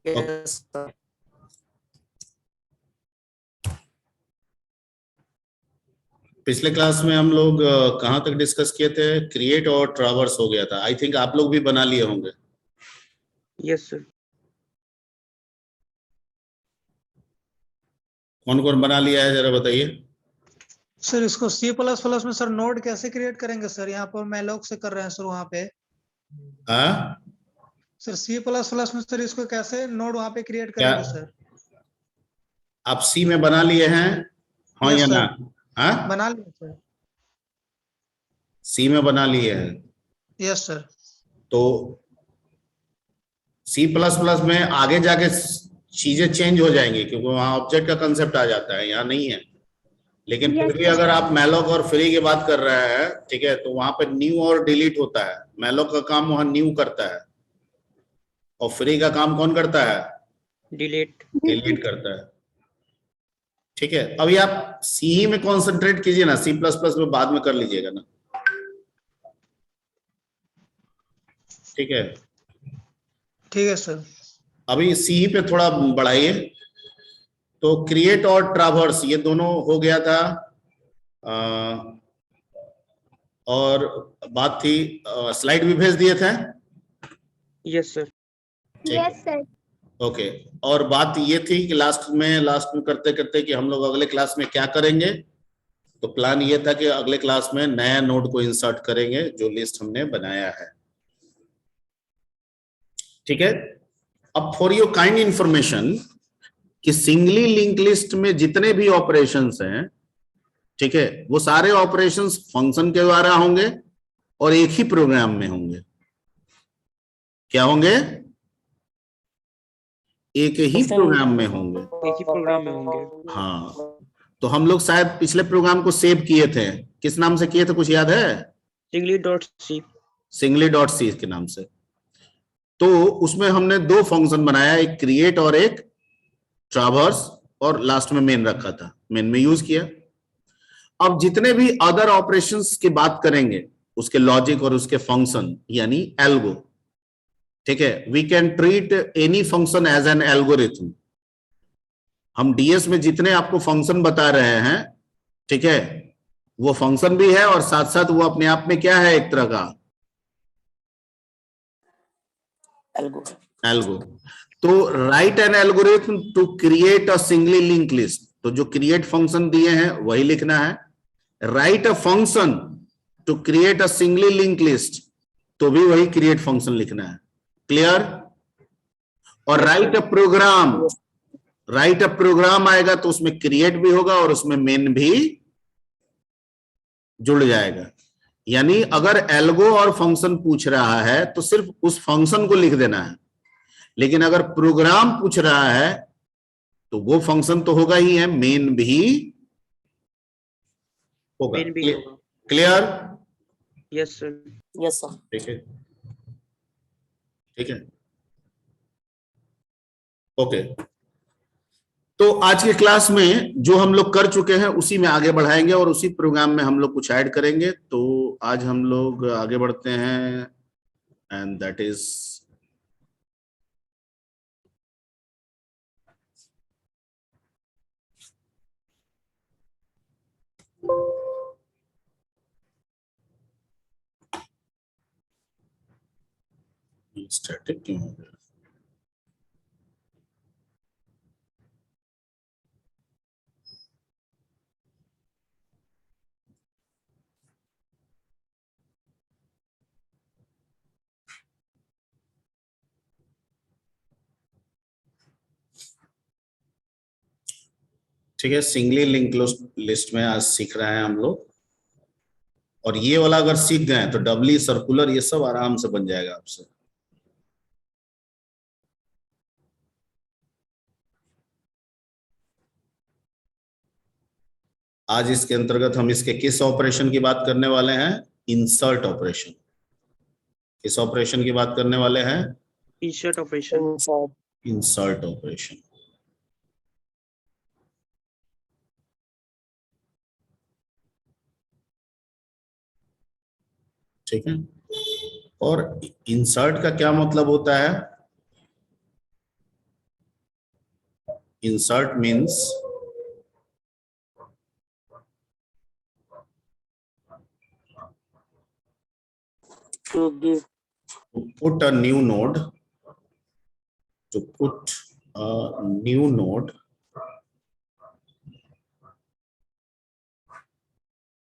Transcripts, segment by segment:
Yes sir. पिछले class में हम लोग कहाँ तक डिस्कस किए थे? क्रिएट और ट्रावर्स हो गया था। आई थिंक आप लोग भी बना लिए होंगे। Yes sir. कौन कौन बना लिया है जरा बताइए। सर इसको C++ में सर नोड कैसे क्रिएट करेंगे सर? यहाँ पर मैलोक से कर रहे हैं सर वहाँ पे। हाँ सर C++ में सर इसको कैसे नोड वहाँ पे क्रिएट क्या करेंगे सर? आप सी में बना लिए हैं? हाँ यस या सर, ना? हाँ बना लिया सर। सी में बना लिए हैं। Yes sir. तो C++ में आगे जाके चीजें चेंज हो जाएंगी क्योंकि वहां ऑब्जेक्ट का कंसेप्ट आ जाता है, यहाँ नहीं है। लेकिन फिर भी अगर आप मैलोक और फ्री की बात कर रहे हैं, ठीक है, तो वहां पे न्यू और डिलीट होता है। मैलोक का काम वहां न्यू करता है और फ्री का काम कौन करता है? डिलीट। डिलीट करता है। ठीक है, अभी आप सी में कॉन्सेंट्रेट कीजिए ना, C++ में बाद में कर लीजिएगा ना। ठीक है, ठीक है सर। अभी सी पे थोड़ा बढ़ाइए। तो क्रिएट और ट्रावर्स ये दोनों हो गया था। और बात थी, स्लाइड भी भेज दिए थे। Yes sir. Yes sir. Okay, और बात ये थी कि लास्ट में करते करते कि हम लोग अगले क्लास में क्या करेंगे। तो प्लान ये था कि अगले क्लास में नया नोड को इंसर्ट करेंगे जो लिस्ट हमने बनाया है। ठीक है, अब फॉर योर काइंड इंफॉर्मेशन कि सिंगली लिंक लिस्ट में जितने भी ऑपरेशंस हैं, ठीक है, वो सारे ऑपरेशंस फंक्शन के द्वारा होंगे और एक ही प्रोग्राम में होंगे। क्या होंगे? एक ही प्रोग्राम में होंगे। एक ही प्रोग्राम में होंगे। हाँ, तो हम लोग शायद पिछले प्रोग्राम को सेव किए थे, किस नाम से किए थे, कुछ याद है? singly.c। singly.c के नाम से। तो उसमें हमने दो फंक्शन बनाया, एक क्रिएट और एक ट्रावर्स, और लास्ट में मेन रखा था, मेन में यूज किया। अब जितने भी अदर ऑपरेशंस की बात करेंगे उसके लॉजिक और उसके फंक्शन यानी एल्गो। ठीक है, we can treat any function as an algorithm. हम डीएस में जितने आपको फंक्शन बता रहे हैं, ठीक है, वो फंक्शन भी है और साथ साथ वो अपने आप में क्या है, एक तरह का एल्गो। तो write an algorithm to create a singly link list, तो जो क्रिएट फंक्शन दिए हैं वही लिखना है। Write a function to create a singly link list, तो भी वही क्रिएट फंक्शन लिखना है। क्लियर? और राइट अ प्रोग्राम आएगा तो उसमें क्रिएट भी होगा और उसमें मेन भी जुड़ जाएगा। यानी अगर एल्गो और फंक्शन पूछ रहा है तो सिर्फ उस फंक्शन को लिख देना है, लेकिन अगर प्रोग्राम पूछ रहा है तो वो फंक्शन तो होगा ही है, मेन भी होगा। मेन भी होगा। Clear? Yes sir. Yes sir. ठीक है, ठीक है, ओके। तो आज के क्लास में जो हम लोग कर चुके हैं उसी में आगे बढ़ाएंगे और उसी प्रोग्राम में हम लोग कुछ ऐड करेंगे। तो आज हम लोग आगे बढ़ते हैं, एंड दैट इज स्टैटिक क्यों हो गया? ठीक है, सिंगली लिंक लिस्ट में आज सीख रहे हैं हम लोग। और ये वाला अगर सीख गए तो डबली, सर्कुलर, ये सब आराम से बन जाएगा आपसे। आज इसके अंतर्गत हम इसके किस ऑपरेशन की बात करने वाले हैं? Insert operation. किस ऑपरेशन की बात करने वाले हैं? Insert operation. Insert operation. ठीक है, और इंसर्ट का क्या मतलब होता है? insert means To give. to put a new node, to put a new node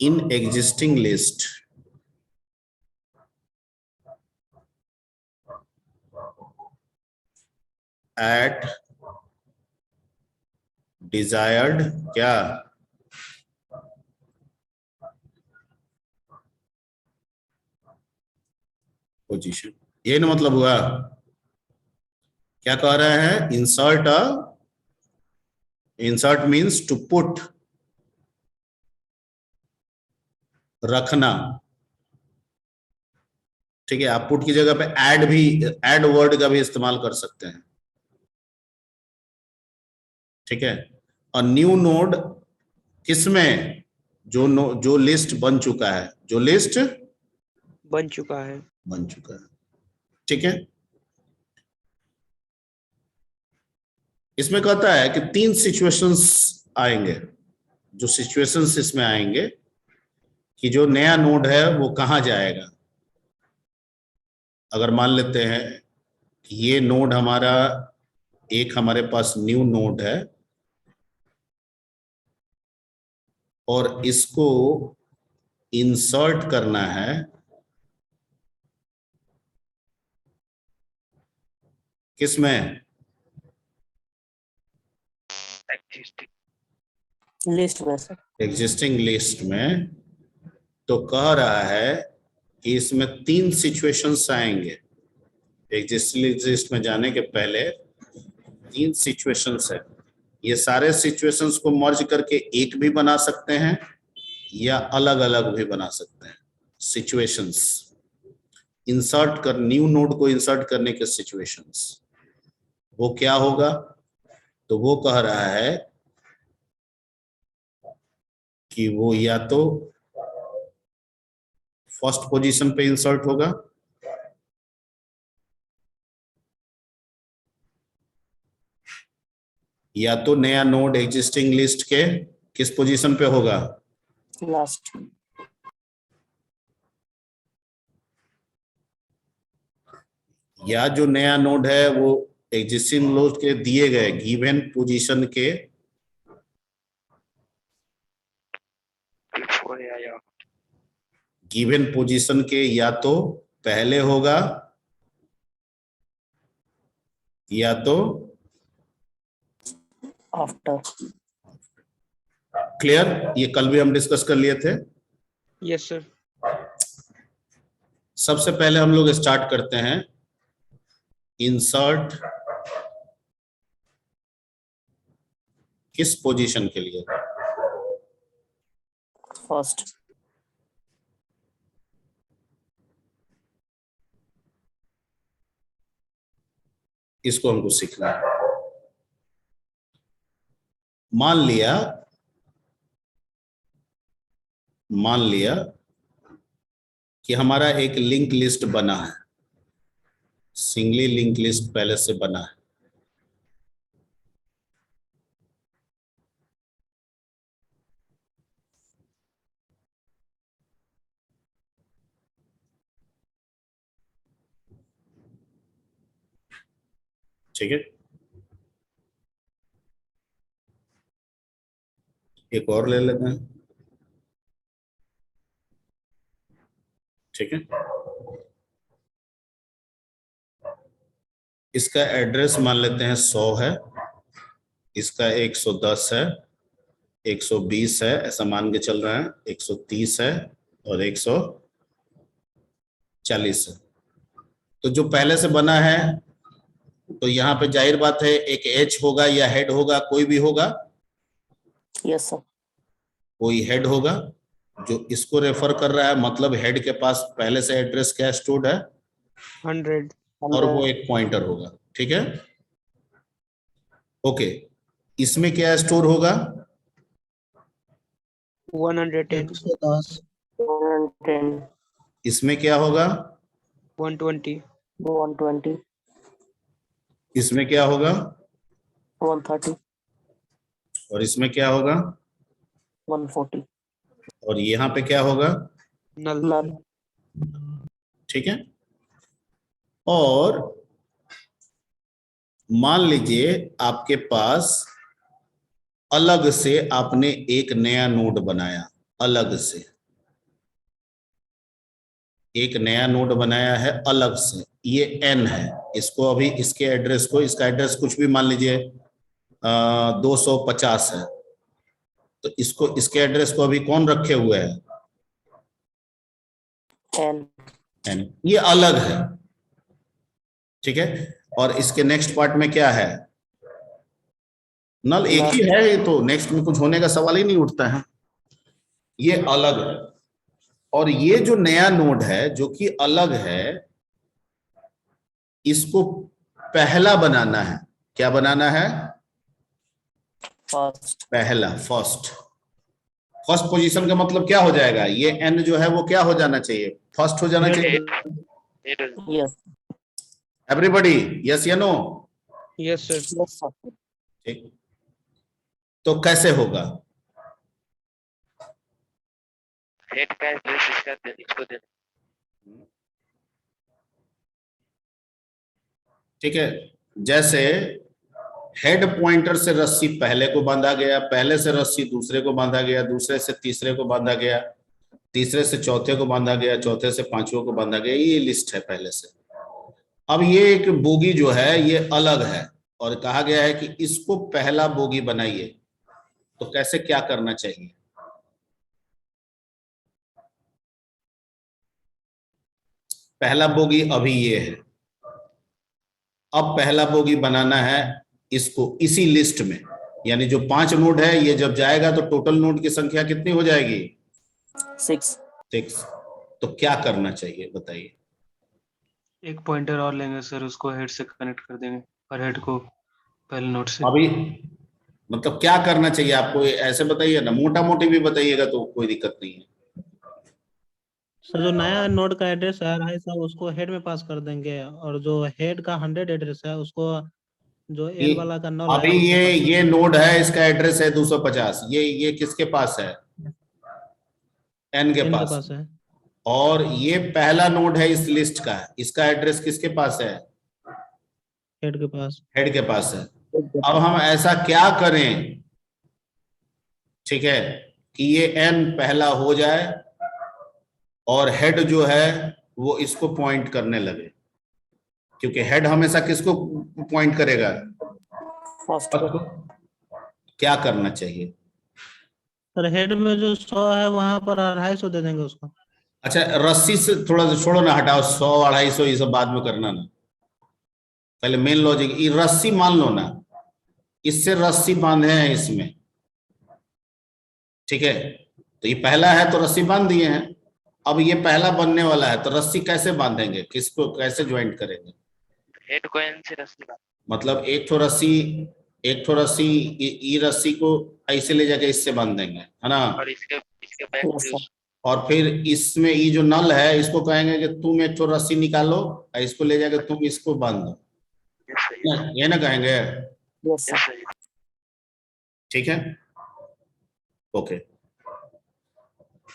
in existing list at desired क्या पोजीशन, ये ना मतलब हुआ, क्या कह रहा है, इंसर्ट मीन्स टू पुट, रखना, ठीक है। आप पुट की जगह पे ऐड वर्ड का भी इस्तेमाल कर सकते हैं, ठीक है। और न्यू नोड किसमें, जो लिस्ट बन चुका है, जो लिस्ट बन चुका है। ठीक है। इसमें कहता है कि 3 सिचुएशंस आएंगे, जो सिचुएशंस इसमें आएंगे कि जो नया नोड है वो कहां जाएगा। अगर मान लेते हैं कि ये नोड हमारे पास न्यू नोड है और इसको इंसर्ट करना है किसमें, लिस्ट में सर। एग्जिस्टिंग लिस्ट में। तो कह रहा है कि इसमें 3 सिचुएशंस आएंगे, एग्जिस्टिंग लिस्ट में जाने के पहले 3 सिचुएशंस है। ये सारे सिचुएशंस को मर्ज करके एक भी बना सकते हैं या अलग अलग भी बना सकते हैं। सिचुएशंस न्यू नोड को इंसर्ट करने के सिचुएशंस, वो क्या होगा, तो वो कह रहा है कि वो या तो फर्स्ट पोजीशन पे इंसर्ट होगा, या तो नया नोड एग्जिस्टिंग लिस्ट के किस पोजीशन पे होगा, लास्ट। या जो नया नोड है वो एग्जिस्टिंग लिस्ट के दिए गए गिवन पोजीशन के या तो पहले होगा या तो आफ्टर। क्लियर, ये कल भी हम डिस्कस कर लिए थे। Yes sir. सबसे पहले हम लोग स्टार्ट करते हैं इंसर्ट किस पोजीशन के लिए, फर्स्ट। इसको हमको सीखना है। मान लिया कि हमारा एक लिंक लिस्ट बना है, सिंगली लिंक लिस्ट पहले से बना है, ठीक है। एक और ले लेते हैं, ठीक है। इसका एड्रेस मान लेते हैं 100 है, इसका 110 है, 120 है, ऐसा मान के चल रहा है, 130 है और 140 है। तो जो पहले से बना है तो यहाँ पे जाहिर बात है एक एच होगा या हेड होगा, कोई भी होगा। Yes sir. कोई हेड होगा जो इसको रेफर कर रहा है, मतलब हेड के पास पहले से एड्रेस क्या स्टोर्ड है, 100। और वो एक पॉइंटर होगा, ठीक है। ओके, इसमें क्या स्टोर होगा, 110। 110। इसमें क्या होगा, 120। 120। इसमें क्या होगा, 130। और इसमें क्या होगा 140 और यहाँ पे क्या होगा, null, null ठीक है। और मान लीजिए आपके पास अलग से आपने एक नया नोड बनाया, अलग से एक नया नोड बनाया है अलग से, ये n है, इसको अभी इसके एड्रेस को, इसका एड्रेस कुछ भी मान लीजिए 250 है, तो इसको इसके एड्रेस को अभी कौन रखे हुए है n n, ये अलग है, ठीक है। और इसके नेक्स्ट पार्ट में क्या है, नल एक ही है, ये तो नेक्स्ट में कुछ होने का सवाल ही नहीं उठता है, ये अलग है। और ये जो नया नोड है जो कि अलग है, इसको पहला बनाना है, क्या बनाना है, first पहला, फर्स्ट। फर्स्ट पोजीशन का मतलब क्या हो जाएगा, ये n जो है वो क्या हो जाना चाहिए, फर्स्ट हो जाना चाहिए। yes एवरीबॉडी यस या no, yes sir, yes sir ठीक। तो कैसे होगा, हेड का एड्रेस इसको दे ठीक है। जैसे हेड पॉइंटर से रस्सी पहले को बांधा गया, पहले से रस्सी दूसरे को बांधा गया, दूसरे से तीसरे को बांधा गया, तीसरे से चौथे को बांधा गया, चौथे से पांचवें को बांधा गया, ये लिस्ट है पहले से। अब ये एक बोगी जो है ये अलग है और कहा गया है कि इसको पहला बोगी बनाइए, तो कैसे क्या करना चाहिए, पहला बोगी अभी ये है, अब पहला बोगी बनाना है इसको इसी लिस्ट में, यानी जो 5 नोड है ये जब जाएगा तो टोटल नोड की संख्या कितनी हो जाएगी 6 6। तो क्या करना चाहिए बताइए, एक पॉइंटर और लेंगे सर, उसको हेड से कनेक्ट कर देंगे और हेड को पहले नोट से। अभी मतलब क्या करना चाहिए आपको, ऐसे बताइए ना, मोटा मोटी भी बताइएगा तो कोई दिक्कत नहीं है। सर जो नया नोड का एड्रेस है 250 उसको हेड में पास कर देंगे, और जो हेड का 100 एड्रेस है उसको जो एन वाला का 9 अभी ये नोड है, इसका एड्रेस है 250, ये किसके पास है, एन के पास है। और ये पहला नोड है इस लिस्ट का, इसका एड्रेस किसके पास है, हेड के पास। हेड के पास है। अब हम ऐसा क्या करें, ठीक है, कि ये एन पहला हो जाए और हेड जो है वो इसको पॉइंट करने लगे, क्योंकि हेड हमेशा किसको पॉइंट करेगा, फर्स्ट क्या करना चाहिए, सर हेड में जो 100 है वहां पर 250 दे देंगे उसको। अच्छा रस्सी से थोड़ा सा छोड़ो ना, हटाओ, 100 250 ये सब बाद में करना ना, पहले मेन लॉजिक, ये रस्सी मान लो ना, इससे रस्सी बांधे हैं इसमें, ठीक है, तो ये पहला है तो रस्सी बांध दिए हैं, अब ये पहला बनने वाला है तो रस्सी कैसे बांधेंगे, किसको कैसे ज्वाइंट करेंगे, हेड को एन से रस्सी बांध, मतलब एक ठो रस्सी ई रस्सी को ऐसे ले जाके इससे बांध देंगे, है ना, और इसके बैक Yes, से sir. और फिर इसमें ये जो नल है इसको कहेंगे कि तुम एक ठो रस्सी निकालो और इसको ले जाके तुम इसको बांध दो, ये ना कहेंगे, yes sir ठीक है, ओके।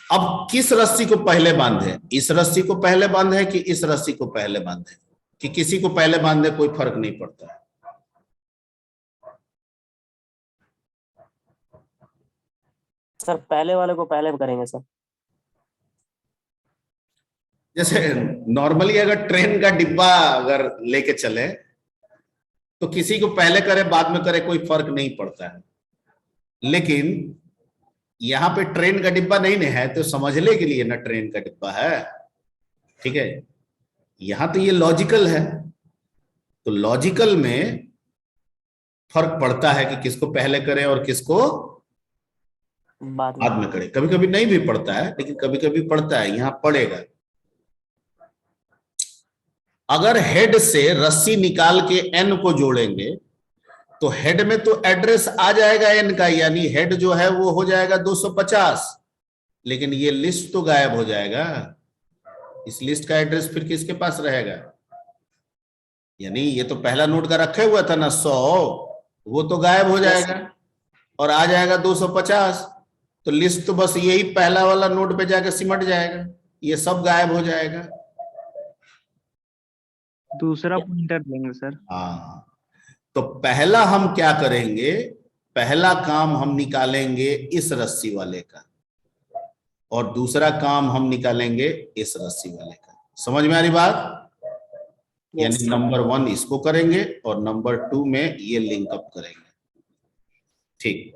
अब किस रस्सी को पहले बांधे, इस रस्सी को पहले बांधे कि इस रस्सी को पहले बांधे, कि किसी को पहले बांधे कोई फर्क नहीं पड़ता है, सर पहले वाले को पहले करेंगे सर। जैसे नॉर्मली अगर ट्रेन का डिब्बा अगर लेके चले तो किसी को पहले करे बाद में करे कोई फर्क नहीं पड़ता है, लेकिन यहाँ पे ट्रेन का डिब्बा नहीं है तो समझने के लिए ना ट्रेन का डिब्बा है, ठीक है, यहां तो ये लॉजिकल है, तो लॉजिकल में फर्क पड़ता है कि किसको पहले करें और किसको बाद बाद में करें, कभी कभी नहीं भी पड़ता है लेकिन कभी कभी पड़ता है, यहां पड़ेगा। अगर हेड से रस्सी निकाल के एन को जोड़ेंगे तो हेड में तो एड्रेस आ जाएगा एन का, यानी हेड जो है वो हो जाएगा 250, लेकिन ये लिस्ट तो गायब हो जाएगा, इस लिस्ट का एड्रेस फिर किसके पास रहेगा, यानी ये तो पहला नोट का रखे हुआ था ना 100, वो तो गायब हो जाएगा, और आ जाएगा 250, तो लिस्ट तो बस यही पहला वाला नोड पे जाकर सिमट जाएगा, ये सब गायब हो जाएगा। दूसरा पॉइंटर लेंगे सर। हाँ, तो पहला हम क्या करेंगे, पहला काम हम निकालेंगे इस रस्सी वाले का, और दूसरा काम हम निकालेंगे इस रस्सी वाले का। समझ में आ रही बात? यानी नंबर 1 इसको करेंगे और नंबर 2 में ये लिंक अप करेंगे। ठीक,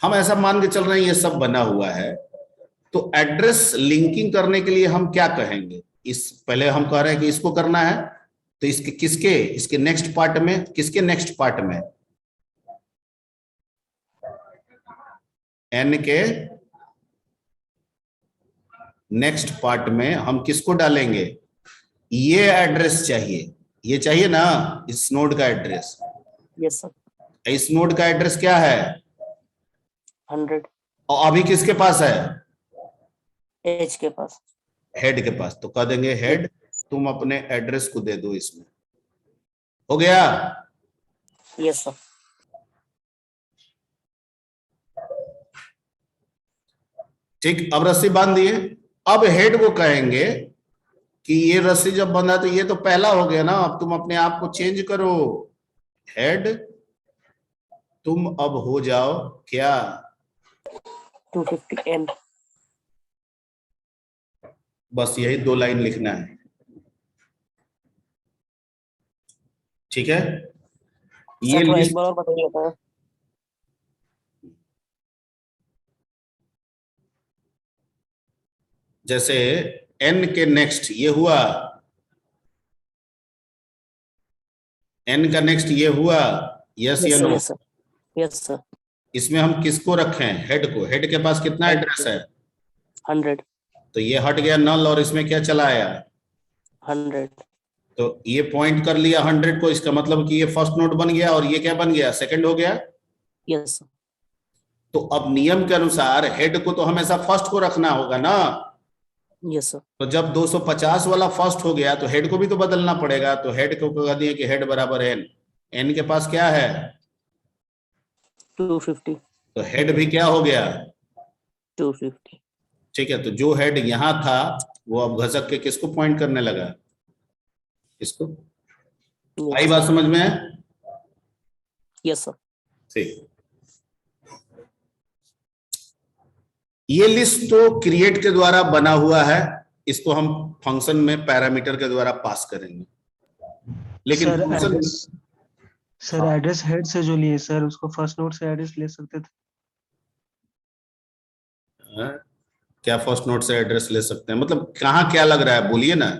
हम ऐसा मान के चल रहे हैं ये सब बना हुआ है। तो एड्रेस लिंकिंग करने के लिए हम क्या कहेंगे, इस पहले हम कह रहे हैं कि इसको करना है, तो इसके किसके, इसके नेक्स्ट पार्ट में, किसके नेक्स्ट पार्ट में, एन के नेक्स्ट पार्ट में हम किसको डालेंगे, ये एड्रेस चाहिए, ये चाहिए ना इस नोड का एड्रेस। Yes sir. इस नोड का एड्रेस क्या है, 100 और अभी किसके पास है, एच के पास, हेड के पास। तो कह देंगे हेड तुम अपने एड्रेस को दे दो इसमें। हो गया? Yes sir. ठीक, अब रस्सी बांध दिए। अब हेड को कहेंगे कि ये रस्सी जब बंधा तो ये तो पहला हो गया ना, अब तुम अपने आप को चेंज करो, हेड तुम अब हो जाओ क्या, 250 एन। बस यही 2 लाइन लिखना है। ठीक है, ये सर थोड़ा एक लिस्ट बार और बताइए सर। जैसे n के नेक्स्ट ये हुआ, n का नेक्स्ट ये हुआ, यस या no? Yes sir. Yes sir. इसमें हम किसको रखें, हेड को। हेड के पास कितना एड्रेस है, 100। तो ये हट गया नल, और इसमें क्या चला आया, 100। तो ये पॉइंट कर लिया 100 को, इसका मतलब कि ये फर्स्ट नोड बन गया, और ये क्या बन गया, सेकंड हो गया। Yes sir. तो अब नियम के अनुसार हेड को तो हमेशा फर्स्ट को रखना होगा ना। Yes sir. तो जब 250 वाला फर्स्ट हो गया तो हेड को भी तो बदलना पड़ेगा। तो हेड को कह दिए कि हेड बराबर एन, एन के पास क्या है, 250। तो हेड भी क्या हो गया, 250। ठीक है। तो जो हेड यहां था वो अब घसक के किसको पॉइंट करने लगा, इसको। आई बात समझ में है? Yes sir. ठीक, ये लिस्ट तो क्रिएट के द्वारा बना हुआ है, इसको हम फंक्शन में पैरामीटर के द्वारा पास करेंगे। लेकिन sir function, address, sir address head से जो लिए सर उसको फर्स्ट नोड से एड्रेस ले सकते थे। क्या फर्स्ट नोट से एड्रेस ले सकते हैं, मतलब कहाँ क्या लग रहा है, बोलिए ना।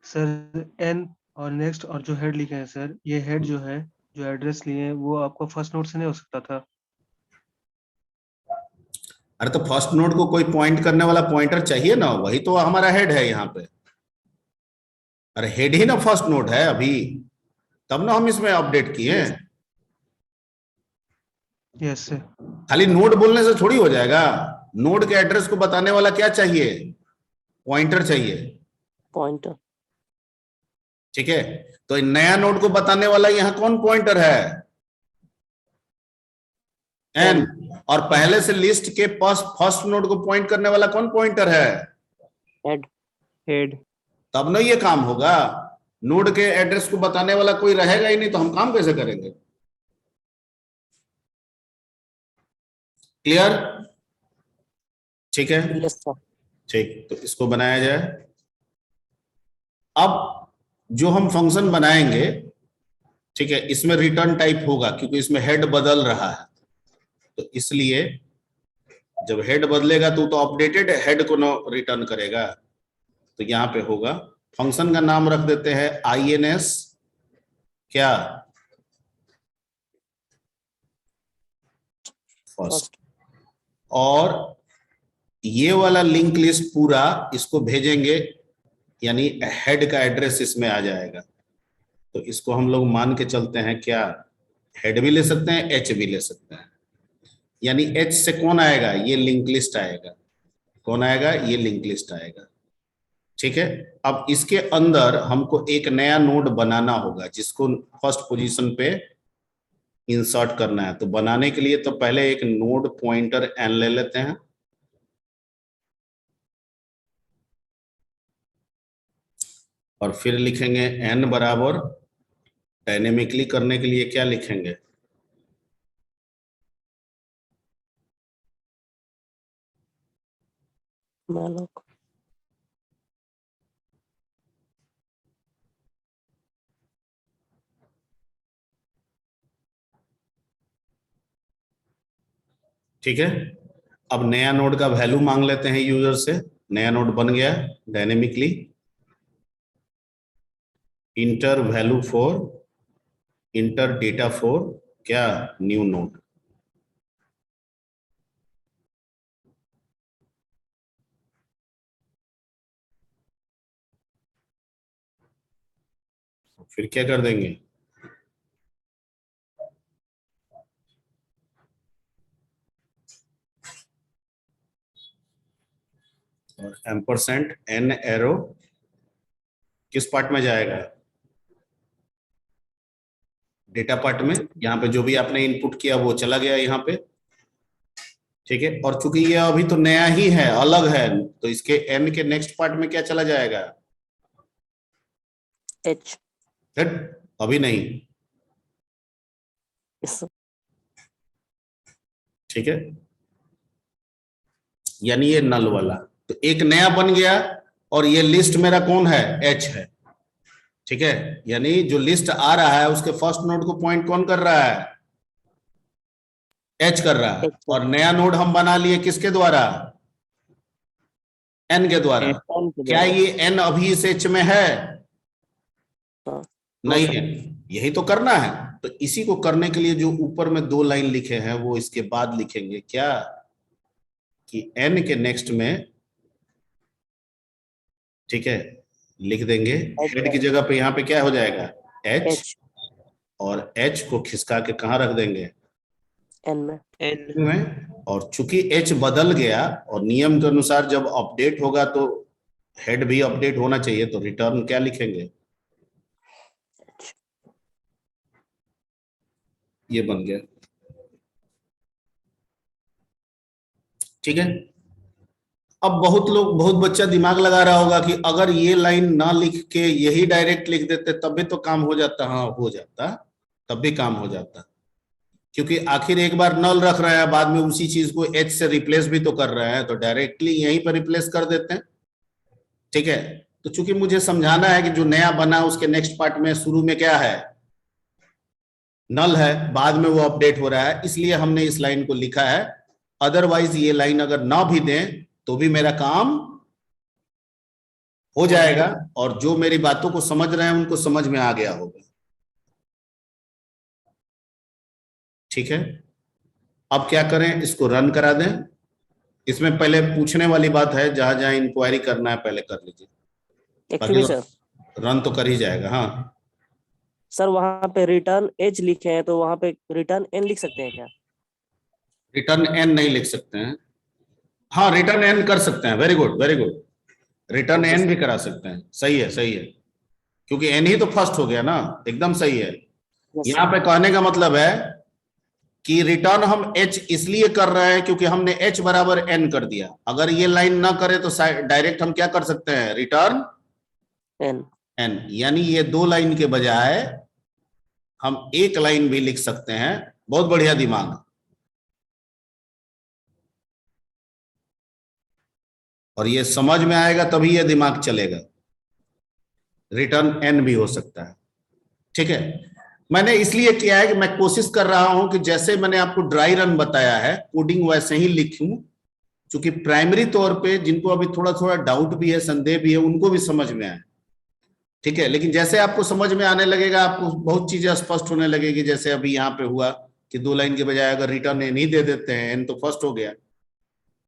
सर एन और नेक्स्ट और जो हेड लिखे हैं सर, ये हेड जो है, जो एड्रेस लिए हैं वो आपको फर्स्ट नोड से नहीं हो सकता था। अरे तो फर्स्ट नोड को कोई पॉइंट करने वाला पॉइंटर चाहिए ना, वही तो हमारा हेड है यहाँ पे। अरे हेड ही ना फर्स्ट नोड है अभी, तब ना हम इसमें अपडेट किए। Yes sir. खाली नोड बोलने से थोड़ी हो जाएगा, नोड के एड्रेस को बताने वाला क्या चाहिए, पॉइंटर चाहिए। पॉइंटर। ठीक है, तो नया नोड को बताने वाला यहाँ कौन पॉइंटर है, एन। और पहले से लिस्ट के पास फर्स्ट नोड को पॉइंट करने वाला कौन पॉइंटर है, हेड। हेड। तब ना ये काम होगा। नोड के एड्रेस को बताने वाला कोई रहेगा ही नहीं, तो हम काम कैसे करेंगे। क्लियर? ठीक है, यस सर। ठीक। तो इसको बनाया जाए। अब जो हम फंक्शन बनाएंगे, ठीक है, इसमें रिटर्न टाइप होगा क्योंकि इसमें हेड बदल रहा है। तो इसलिए जब हेड बदलेगा तो अपडेटेड हेड को न रिटर्न करेगा। तो यहां पे होगा, फंक्शन का नाम रख देते हैं INS क्या, फर्स्ट। और ये वाला लिंक लिस्ट पूरा इसको भेजेंगे, यानी हेड का एड्रेस इसमें आ जाएगा। तो इसको हम लोग मान के चलते हैं क्या, हेड भी ले सकते हैं, एच भी ले सकते हैं। यानी एच से कौन आएगा, ये लिंक लिस्ट आएगा। कौन आएगा, ये लिंक लिस्ट आएगा। ठीक है, अब इसके अंदर हमको एक नया नोड बनाना होगा जिसको फर्स्ट पोजीशन पे इंसर्ट करना है। तो बनाने के लिए तो पहले एक नोड पॉइंटर n ले लेते हैं, और फिर लिखेंगे n बराबर, डायनेमिकली करने के लिए क्या लिखेंगे, malloc ठीक है। अब नया नोड का वैल्यू मांग लेते हैं यूजर से। नया नोड बन गया dynamically, inter value for, inter data for क्या, न्यू नोड। फिर क्या कर देंगे, और एम्परसेंट n एरो किस पार्ट में जाएगा, डेटा पार्ट में। यहाँ पे जो भी आपने इनपुट किया वो चला गया यहाँ पे, ठीक है। और चूंकि ये अभी तो नया ही है, अलग है, तो इसके n के नेक्स्ट पार्ट में क्या चला जाएगा, h अभी नहीं, इस ठीक है। यानी ये नल वाला, तो एक नया बन गया, और ये लिस्ट मेरा कौन है, h है, ठीक है। यानी जो लिस्ट आ रहा है उसके फर्स्ट नोड को पॉइंट कौन कर रहा है, h कर रहा है। H। और नया नोड हम बना लिए किसके द्वारा, n के द्वारा। n के क्या द्वारा। ये n अभी इस h में है, हाँ, नहीं है, यही तो करना है। तो इसी को करने के लिए जो ऊपर में 2 लाइन लिखे हैं वो इसके बाद लिखेंगे क्या, कि n के नेक्स्ट में, ठीक है, लिख देंगे हेड की जगह पे, यहाँ पे क्या हो जाएगा, h, h और h को खिसका के कहाँ रख देंगे, n में। N में। और चूंकि h बदल गया, और नियम के अनुसार जब अपडेट होगा तो हेड भी अपडेट होना चाहिए, तो रिटर्न क्या लिखेंगे, ये बन गया, ठीक है। अब बहुत बच्चा दिमाग लगा रहा होगा कि अगर ये लाइन ना लिख के यही डायरेक्ट लिख देते तब भी तो काम हो जाता। हाँ, हो जाता, तब भी काम हो जाता, क्योंकि आखिर एक बार नल रख रहे हैं, बाद में उसी चीज को h से रिप्लेस भी तो कर रहे हैं, तो डायरेक्टली यहीं पर रिप्लेस कर देते हैं, ठीक है। तो चूंकि मुझे समझाना है कि जो नया बना उसके नेक्स्ट पार्ट में शुरू में क्या है, नल है, बाद में वो अपडेट हो रहा है, इसलिए हमने इस लाइन को लिखा है। अदरवाइज ये लाइन अगर ना भी दें तो भी मेरा काम हो जाएगा, और जो मेरी बातों को समझ रहे हैं उनको समझ में आ गया होगा, ठीक है। अब क्या करें, इसको रन करा दें। इसमें पहले पूछने वाली बात है, जहां जहां इंक्वायरी करना है पहले कर लीजिए, एक्चुअली सर, रन तो कर ही जाएगा। हाँ सर वहां पे रिटर्न h लिखे हैं, तो वहां पे रिटर्न n लिख सकते हैं क्या? रिटर्न n नहीं लिख सकते हैं, हाँ रिटर्न n कर सकते हैं, very good very good, return n भी करा सकते हैं, सही है सही है, क्योंकि n ही तो फर्स्ट हो गया ना, एकदम सही है। यहाँ पे कहने का मतलब है कि रिटर्न हम h इसलिए कर रहे हैं क्योंकि हमने h बराबर n कर दिया। अगर ये लाइन ना करे तो डायरेक्ट हम क्या कर सकते हैं, रिटर्न n, यानी ये 2 लाइन के बजाय हम 1 लाइन भी लिख सकते हैं। बहुत बढ़िया दिमाग, और ये समझ में आएगा तभी ये दिमाग चलेगा। रिटर्न n भी हो सकता है, ठीक है। मैंने इसलिए किया है कि मैं कोशिश कर रहा हूं कि जैसे मैंने आपको ड्राई रन बताया है, कोडिंग वैसे ही लिखूं, क्योंकि प्राइमरी तौर पे जिनको अभी थोड़ा थोड़ा डाउट भी है, संदेह भी है, उनको भी समझ में आए, ठीक है। लेकिन जैसे आपको समझ में आने लगेगा, आपको बहुत चीजें स्पष्ट होने लगेगी। जैसे अभी यहाँ पे हुआ कि 2 लाइन के बजाय अगर रिटर्न n ही दे देते हैं, n तो फर्स्ट हो गया,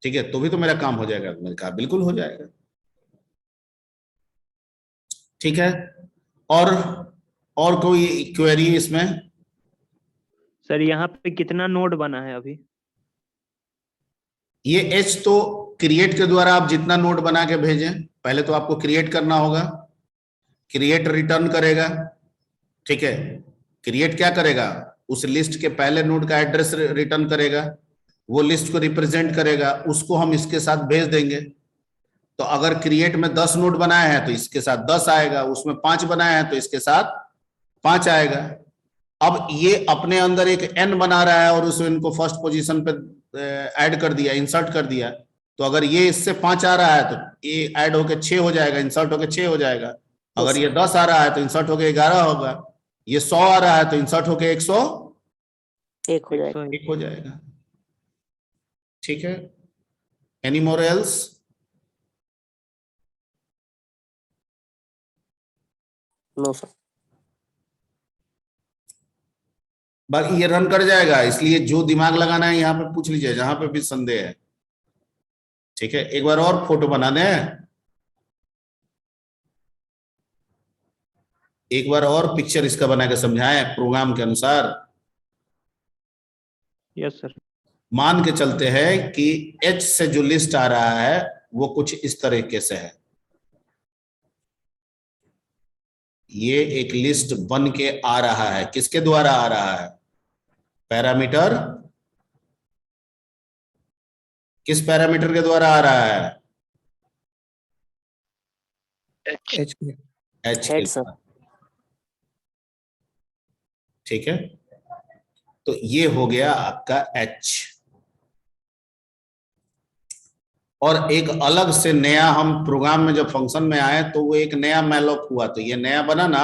ठीक है, तो भी तो मेरा काम हो जाएगा। मैंने कहा बिल्कुल हो जाएगा, ठीक है। और कोई क्वेरी इसमें? सर यहाँ पे कितना नोड बना है अभी? ये h तो क्रिएट के द्वारा आप जितना नोड बना के भेजें, पहले तो आपको क्रिएट करना होगा, क्रिएट रिटर्न करेगा, ठीक है। क्रिएट क्या करेगा, उस लिस्ट के पहले नोड का एड्रेस रिटर्न करेगा, वो लिस्ट को रिप्रेजेंट करेगा, उसको हम इसके साथ भेज देंगे। तो अगर क्रिएट में 10 नोड बनाए हैं तो इसके साथ 10 आएगा, उसमें 5 बनाए हैं तो इसके साथ 5 आएगा। अब ये अपने अंदर एक n बना रहा है और उसमें इनको फर्स्ट पोजीशन पे ऐड कर दिया, इंसर्ट कर दिया। तो अगर ये इससे 5 आ रहा है तो ये ऐड होके 6 हो जाएगा, इंसर्ट होके 6 हो जाएगा। अगर ये 10 आ रहा है तो इंसर्ट होके 11 होगा। ये 100 आ रहा है तो इंसर्ट होके 1 हो जाएगा। 101 हो जाएगा। ठीक है, any more else? No sir. बाकी ये रन कर जाएगा, इसलिए जो दिमाग लगाना है यहाँ पे पूछ लीजिए जहां पे भी संदेह है। ठीक है, एक बार और फोटो बना दें, एक बार और पिक्चर इसका बना के समझाएं प्रोग्राम के अनुसार। Yes sir. मान के चलते हैं कि H से जो लिस्ट आ रहा है वो कुछ इस तरीके से है। ये एक लिस्ट बन के आ रहा है, किसके द्वारा आ रहा है? पैरामीटर, किस पैरामीटर के द्वारा आ रहा है? H H हेड के सर। द्वारा। ठीक है, तो ये हो गया आपका H। और एक अलग से नया हम प्रोग्राम में जब फंक्शन में आए तो वो एक नया मैलॉक हुआ, तो ये नया बना ना,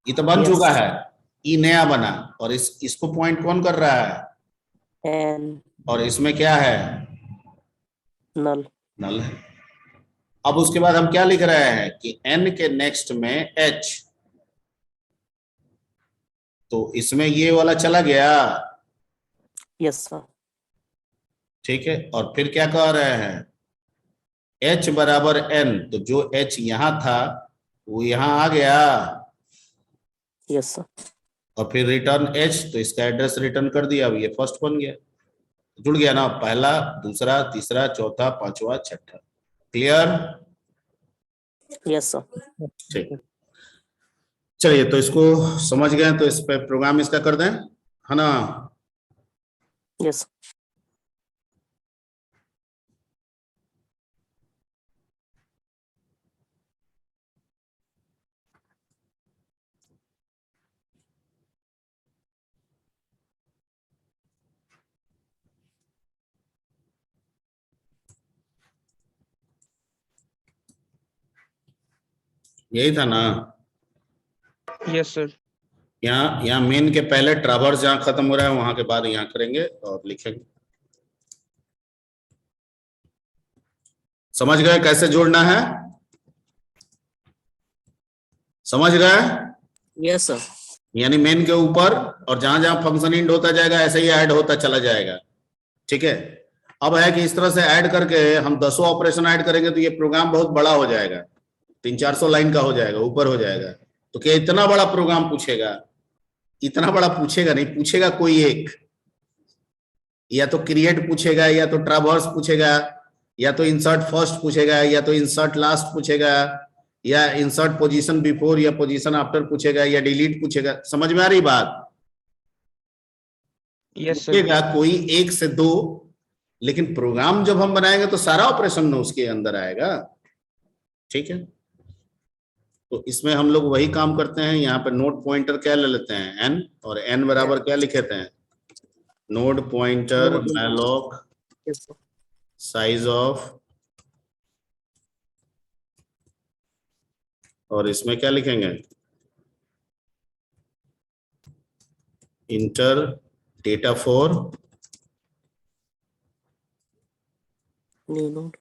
ये तो बन Yes. चुका है, ये नया बना। और इसको पॉइंट कौन कर रहा है? एन और इसमें क्या है? नल। नल है। अब उसके बाद हम क्या लिख रहे हैं कि n के नेक्स्ट में h, तो इसमें ये वाला चला गया। Yes sir. ठीक है, और फिर क्या कह रहे हैं? h बराबर n, तो जो h यहां था वो यहां आ गया। Yes sir. और फिर रिटर्न h, तो इसका एड्रेस रिटर्न कर दिया। अब ये फर्स्ट बन गया, जुड़ गया ना, पहला, दूसरा, तीसरा, चौथा, पांचवा, छठा। क्लियर? Yes sir. ठीक, चलिए तो इसको समझ गए, तो इस पे प्रोग्राम इसका कर दें, है ना? यस। यही था ना? Yes sir. यहाँ मेन के पहले ट्रावर्स जहां खत्म हो रहा है वहां के बाद यहाँ करेंगे और लिखेंगे। समझ गए कैसे जोड़ना है? समझ गए? Yes sir. यानी मेन के ऊपर और जहां जहां फंक्शन इंड होता जाएगा ऐसे ही ऐड होता चला जाएगा। ठीक है, अब है कि इस तरह से ऐड करके हम 10 ऑपरेशन ऐड करेंगे तो ये प्रोग्राम बहुत बड़ा हो जाएगा, 300-400 लाइन का हो जाएगा, ऊपर हो जाएगा। तो क्या इतना बड़ा प्रोग्राम पूछेगा? इतना बड़ा पूछेगा नहीं, पूछेगा कोई एक, या तो क्रिएट पूछेगा, या तो ट्रावर्स पूछेगा, या तो इंसर्ट फर्स्ट पूछेगा, या तो इंसर्ट लास्ट पूछेगा, या इंसर्ट पोजीशन बिफोर या पोजीशन आफ्टर पूछेगा, या डिलीट पूछेगा। समझ में आ रही बात? Yes sir. पूछेगा कोई 1 से 2, लेकिन प्रोग्राम जब हम बनाएंगे तो सारा ऑपरेशन उसके अंदर आएगा। ठीक है, तो इसमें हम लोग वही काम करते हैं। यहाँ पे नोड पॉइंटर क्या ले लेते हैं? n, और n बराबर क्या लिखे थे? Node pointer malloc yes sir. Size of, और इसमें क्या लिखेंगे? Inter data for new node.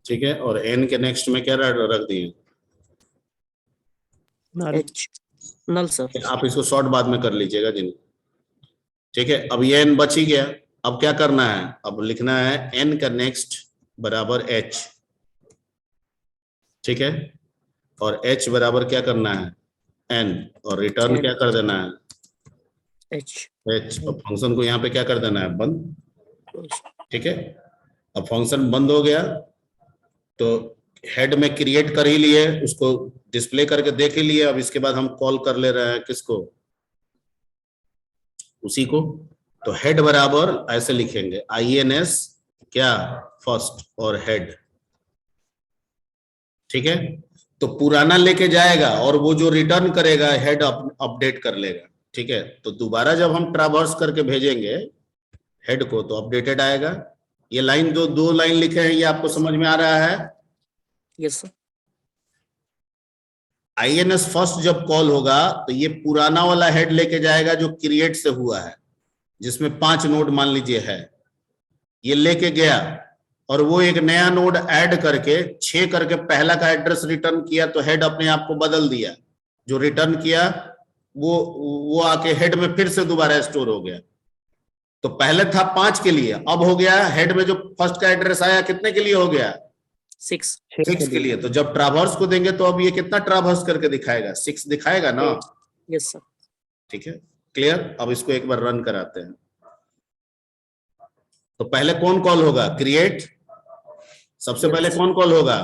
ठीक है, और n के नेक्स्ट में क्या रख दिए? नल। H null sir. आप इसको शॉर्ट बाद में कर लीजिएगा जिन। ठीक है, अब ये n बच ही गया। अब क्या करना है? अब लिखना है n का नेक्स्ट बराबर h। ठीक है, और h बराबर क्या करना है? n, और रिटर्न N. क्या कर देना है? एच। h, और फंक्शन को यहाँ पे क्या कर देना है? बंद। ठीक है, अब फंक्शन बंद हो गया तो हेड में क्रिएट कर ही लिए, उसको डिस्प्ले करके देख ही लिए। अब इसके बाद हम कॉल कर ले रहे हैं किसको, उसी को। तो हेड बराबर ऐसे लिखेंगे INS क्या फर्स्ट और हेड, ठीक है। तो पुराना लेके जाएगा और वो जो रिटर्न करेगा हेड अपडेट कर लेगा, ठीक है। तो दोबारा जब हम ट्रावर्स करके भेजेंगे हेड को तो अपडेटेड आएगा। ये लाइन जो 2 लाइन लिखे हैं ये आपको समझ में आ रहा है? Yes sir. INS फर्स्ट जब कॉल होगा तो ये पुराना वाला हेड लेके जाएगा जो क्रिएट से हुआ है, जिसमें 5 नोड मान लीजिए है, ये लेके गया और वो एक नया नोड ऐड करके 6 करके पहला का एड्रेस रिटर्न किया तो हेड अपने आप को बदल दिया। जो रिटर्न किया वो आके हेड में फिर से दोबारा स्टोर हो गया। तो पहले था 5 के लिए, अब हो गया हेड में जो फर्स्ट का एड्रेस आया कितने के लिए हो गया? 6 6 के लिए। तो जब ट्रावर्स को देंगे तो अब ये कितना ट्रावर्स करके दिखाएगा? 6 दिखाएगा ना? Yes sir. ठीक है, क्लियर। अब इसको एक बार रन कराते हैं। तो पहले कौन कॉल होगा? क्रिएट। सबसे पहले कौन कॉल होगा?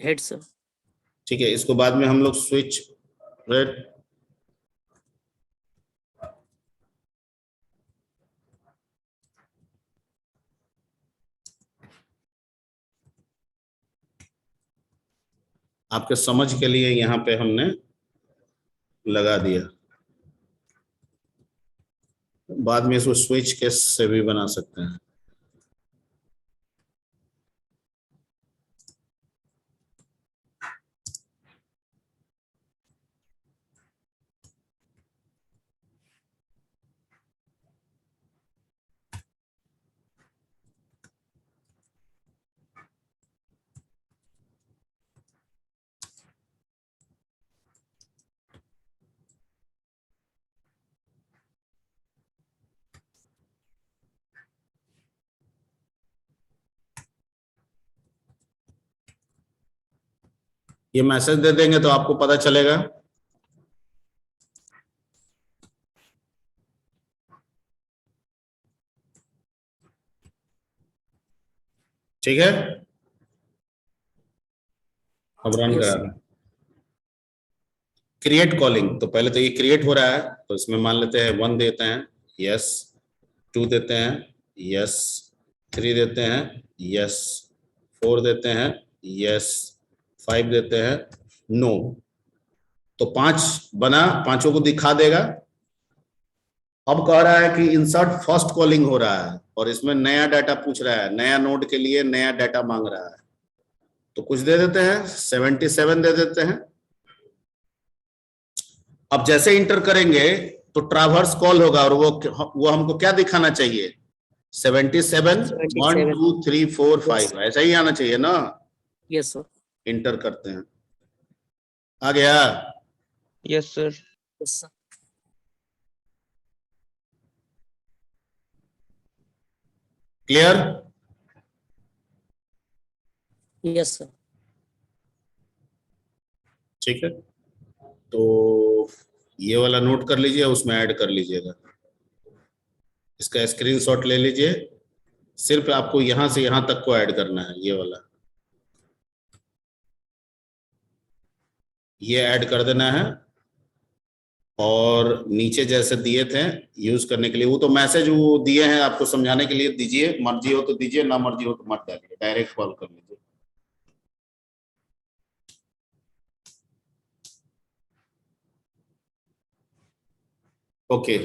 Head sir. ठीक है, इसको बाद में हम लोग स्विच रेड आपके समझ के लिए यहां पे हमने लगा दिया, बाद में इसको स्विच केस से भी बना सकते हैं। ये मैसेज दे देंगे तो आपको पता चलेगा। ठीक है, अब रन Yes, करा sir. दें। क्रिएट कॉलिंग, तो पहले तो ये क्रिएट हो रहा है तो इसमें मान लेते हैं 1 देते हैं, यस। 2 देते हैं, यस। 3 देते हैं, यस। 4 देते हैं, यस। 5 देते हैं, नो। तो 5 बना, 5 को दिखा देगा। अब कह रहा है कि इंसर्ट फर्स्ट कॉलिंग हो रहा है और इसमें नया डाटा पूछ रहा है, नया नोड के लिए नया डाटा मांग रहा है। तो कुछ दे देते हैं, 77 दे देते हैं। अब जैसे इंटर करेंगे तो ट्रावर्स कॉल होगा और वो हमको क्या दिखाना चाहिए? 77 1 2 3 4 5 ऐसा ही आना चाहिए ना? Yes sir. इंटर करते हैं, आ गया? Yes sir. Yes sir. Clear? Yes sir. ठीक है, तो ये वाला नोट कर लीजिए, उसमें ऐड कर लीजिएगा। इसका स्क्रीनशॉट ले लीजिए, सिर्फ आपको यहां से यहां तक को ऐड करना है। ये वाला ये ऐड कर देना है और नीचे जैसे दिए थे यूज करने के लिए, वो तो मैसेज वो दिए हैं आपको समझाने के लिए, दीजिए। मर्जी हो तो दीजिए, ना मर्जी हो तो मत डालिए, डायरेक्ट कॉल कर लीजिए। ओके,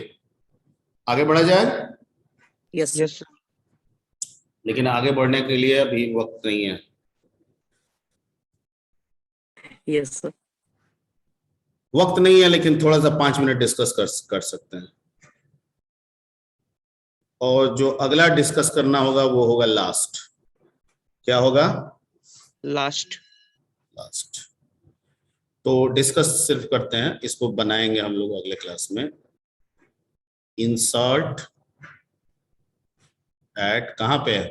आगे बढ़ा जाए? Yes yes sir. लेकिन आगे बढ़ने के लिए अभी वक्त नहीं है। Yes sir. वक्त नहीं है लेकिन थोड़ा सा 5 मिनट डिस्कस कर सकते हैं। और जो अगला डिस्कस करना होगा वो होगा लास्ट। क्या होगा? लास्ट। लास्ट। तो डिस्कस सिर्फ करते हैं, इसको बनाएंगे हम लोग अगले क्लास में। इंसर्ट एट कहां पे है?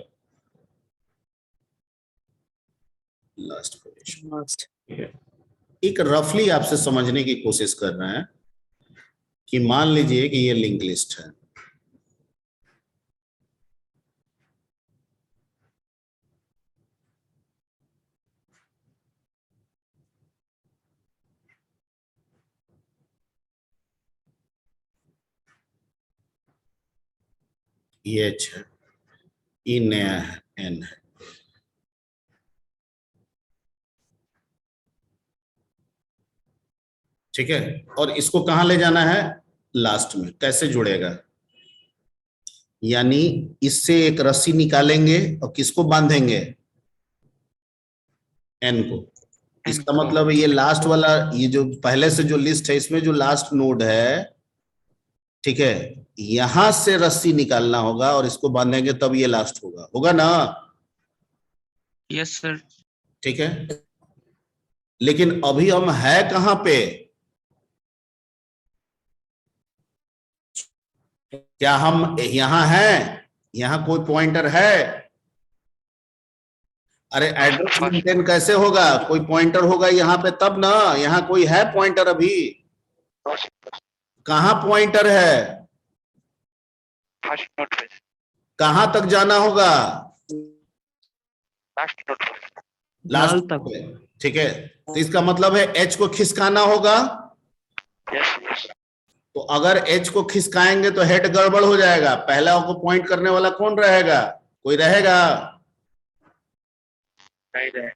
Last position. लास्ट। एक रफली आपसे समझने की कोशिश कर रहे हैं कि मान लीजिए कि ये लिंक लिस्ट है, ये एच है, ई नया है, एन है। ठीक है, और इसको कहां ले जाना है? लास्ट में। कैसे जुड़ेगा? यानी इससे एक रस्सी निकालेंगे और किसको बांधेंगे? एन को। इसका मतलब ये लास्ट वाला, ये जो पहले से जो लिस्ट है इसमें जो लास्ट नोड है, ठीक है, यहां से रस्सी निकालना होगा और इसको बांधेंगे तब ये लास्ट होगा, होगा ना? Yes sir. ठीक है, लेकिन अभी हम है कहां पे? क्या हम यहां हैं? यहां कोई पॉइंटर है? अरे एड्रेस मेंटेन कैसे होगा? कोई पॉइंटर होगा यहाँ पे तब ना। यहाँ कोई है पॉइंटर अभी? कहाँ पॉइंटर है? फर्स्ट नोट पे, कहाँ तक जाना होगा? लास्ट नोट पे। लास्ट नल तक। पे। ठीक है, तो इसका मतलब है एच को खिसकाना होगा। Yes yes. तो अगर एच को खिसकाएंगे तो हेड गड़बड़ हो जाएगा। पहला को पॉइंट करने वाला कौन रहेगा? कोई रहेगा? नहीं रहे।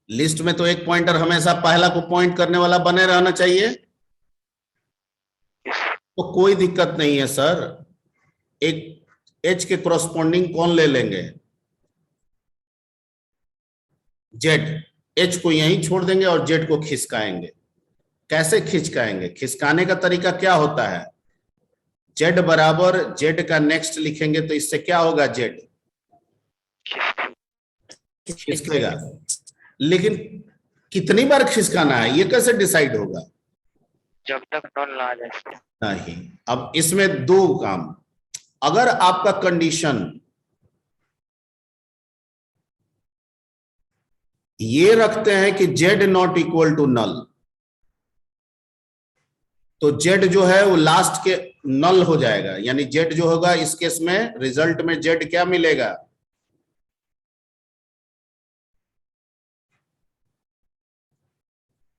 लिस्ट में तो एक पॉइंटर हमेशा पहला को पॉइंट करने वाला बने रहना चाहिए। तो कोई दिक्कत नहीं है सर, एक एच के कॉरस्पॉन्डिंग कौन ले लेंगे? जेड। एच को यहीं छोड़ देंगे और जेड को खिसकाएंगे। कैसे खिसकाएंगे? खिसकाने का तरीका क्या होता है? जेड बराबर जेड का नेक्स्ट लिखेंगे तो इससे क्या होगा? जेड खिसकेगा। लेकिन कितनी बार खिसकाना है ये कैसे डिसाइड होगा? जब तक नॉन ना आ जाए। नहीं। अब इसमें दो काम। अगर आपका कंडीशन ये रखते हैं कि Z not equal to null, तो जेड जो है वो लास्ट के नल हो जाएगा। यानी जेड जो होगा इस केस में रिजल्ट में जेड क्या मिलेगा?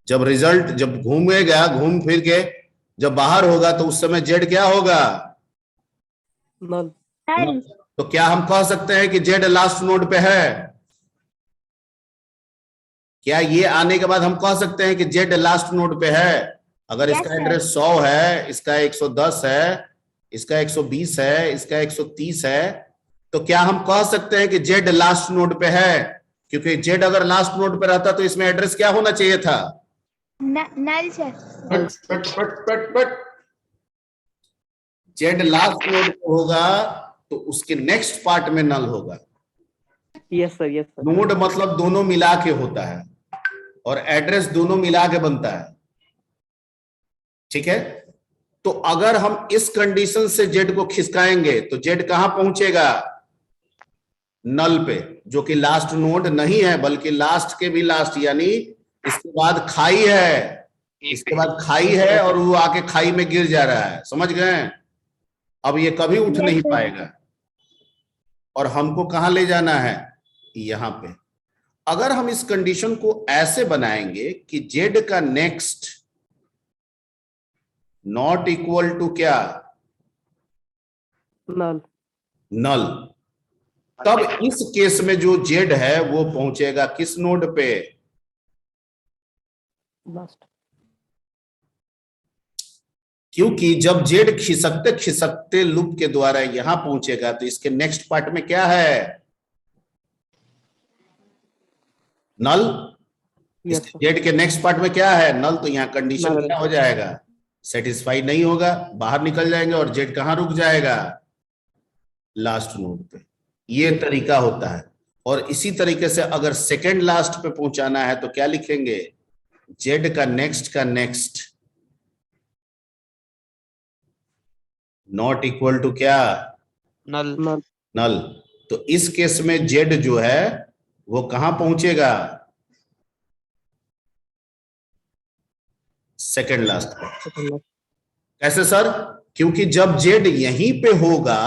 जब रिजल्ट जब घूमेगा, घूम फिर के जब बाहर होगा तो उस समय जेड क्या होगा? नल। तो क्या हम कह सकते हैं कि जेड लास्ट नोड पे है? क्या ये आने के बाद हम कह सकते हैं कि जेड लास्ट नोड पे है? अगर इसका एड्रेस 100 है, इसका 110 है, इसका 120 है, इसका 130 है, तो क्या हम कह सकते हैं कि जेड लास्ट नोड पे है? क्योंकि जेड अगर लास्ट नोड पे रहता तो इसमें एड्रेस क्या होना चाहिए था? Null sir. But Z last node पे होगा तो उसके नेक्स्ट पार्ट में नल होगा। Yes sir, yes sir. Node मतलब दोनों मिला के होता है और एड्रेस दोनों मिला के बनता है। ठीक है, तो अगर हम इस कंडीशन से जेड को खिसकाएंगे तो जेड कहां पहुंचेगा? नल पे, जो कि लास्ट नोड नहीं है बल्कि लास्ट के भी लास्ट, यानी इसके बाद खाई है, इसके बाद खाई है और वो आके खाई में गिर जा रहा है। समझ गए? अब ये कभी उठ नहीं पाएगा। और हमको कहां ले जाना है? यहां पे। अगर हम इस कंडीशन को ऐसे बनाएंगे कि जेड का नेक्स्ट नॉट इक्वल टू क्या? नल। नल, तब इस केस में जो जेड है वो पहुंचेगा किस नोड पे? लास्ट। क्योंकि जब जेड खिसकते खिसकते लूप के द्वारा यहां पहुंचेगा तो इसके नेक्स्ट पार्ट में क्या है? नल। जेड के नेक्स्ट पार्ट में क्या है? नल। तो यहाँ कंडीशन क्या हो जाएगा? सेटिस्फाई नहीं होगा, बाहर निकल जाएंगे और जेड कहां रुक जाएगा? लास्ट नोड पे। ये तरीका होता है। और इसी तरीके से अगर सेकेंड लास्ट पे पहुंचाना है तो क्या लिखेंगे? जेड का नेक्स्ट नॉट इक्वल टू क्या? नल। नल। तो इस केस में जेड जो है वो कहां पहुंचेगा? सेकेंड लास्ट पे। कैसे सर? क्योंकि जब जेड यहीं पे होगा,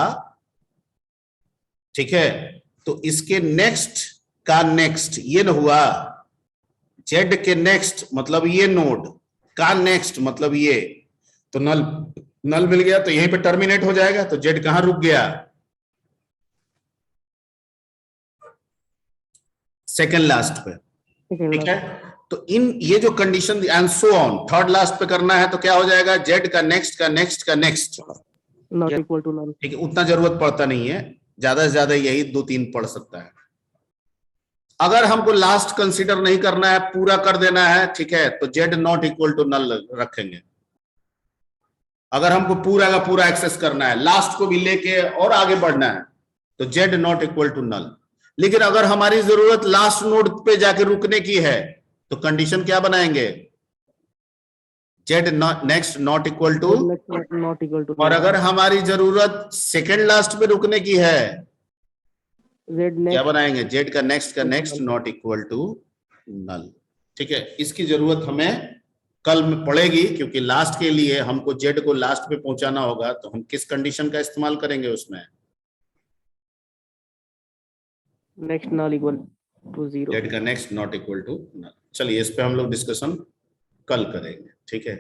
ठीक है, तो इसके नेक्स्ट का नेक्स्ट ये न हुआ? जेड के नेक्स्ट मतलब ये नोड का नेक्स्ट मतलब ये, तो नल मिल गया तो यहीं पे टर्मिनेट हो जाएगा। तो जेड कहां रुक गया? सेकंड लास्ट पे, सेकंड ठीक है। तो इन ये जो condition and so on, third last पे करना है तो क्या हो जाएगा, जेड का नेक्स्ट का नेक्स्ट का next, not equal to null. ठीक है। उतना जरूरत पड़ता नहीं है, ज्यादा से ज्यादा यही 2-3 पढ़ सकता है। अगर हमको लास्ट कंसीडर नहीं करना है, पूरा कर देना है, ठीक है, तो Z not equal to null रखेंगे। अगर हमको पूरा का पूरा एक्सेस करना है, लास्ट को भी लेके और आगे बढ़ना है, तो Z not equal to null. लेकिन अगर हमारी जरूरत लास्ट नोड पे जाके रुकने की है, तो कंडीशन क्या बनाएंगे, Z next not equal to, not equal to. और अगर हमारी जरूरत सेकंड लास्ट पे रुकने की है, जेड क्या नेक्स्ट बनाएंगे, जेड का next not equal to null, ठीक है। इसकी जरूरत हमें कल में पड़ेगी, क्योंकि लास्ट के लिए हमको जेड को लास्ट पे पहुंचाना होगा, तो हम किस कंडीशन का इस्तेमाल करेंगे उसमें, next null equal to 0। Z का next not equal to null. चलिए इस पे हम लोग डिस्कशन कल करेंगे, ठीक है।